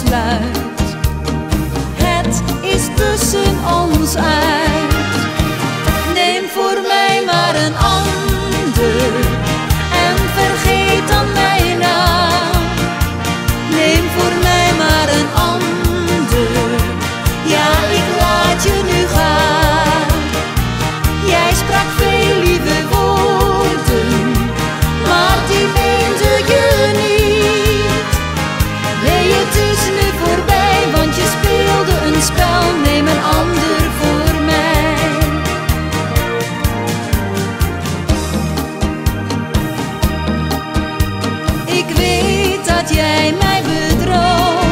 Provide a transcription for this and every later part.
besluit. Het is tussen ons uit. Neem voor mij maar een ander en vergeet dan mijn naam. Neem voor mij maar een ander, ja, ik laat je nu gaan. Jij sprak veel lieve woorden, maar die meende je niet. Nee, het is nu voorbij, want je speelde een spel. Neem een ander voor mij. Ik weet dat jij mij bedroog,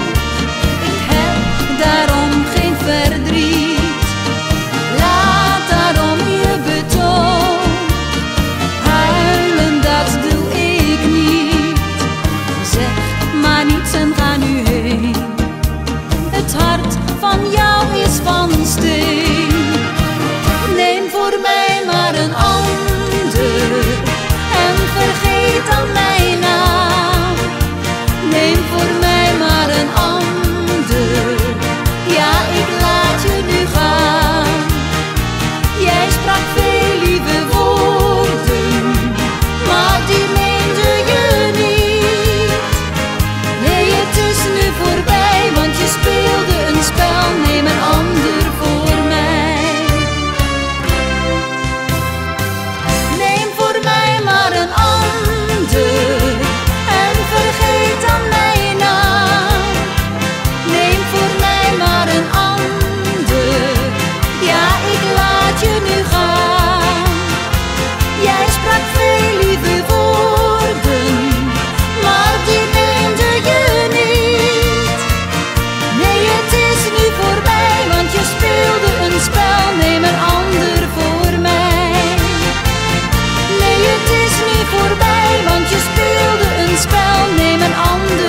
ik heb daarom geen verdriet. Laat daarom je betoog, huilen dat doe ik niet. Zeg maar niets en ga nu heen, het hart van jou is van steen. Neem voor mij maar een ander en vergeet dan mijn naam. Neem voor mij maar een ander, ja, ik laat je nu gaan. Jij sprak veel lieve woorden, maar die meende je niet. Nee, het is nu voorbij, want je speelde een spel. Neem een ander voor mij. Neem voor mij maar een ander en vergeet dan mijn naam. Neem voor mij maar een ander, ja, ik laat je nu gaan. Jij sprak veel lieve woorden, maar die meende je niet. Nee, het is nu voorbij, want je speelde een spel. Neem een ander voor mij. Nee, het is nu voorbij, want je speelde een spel. Neem een ander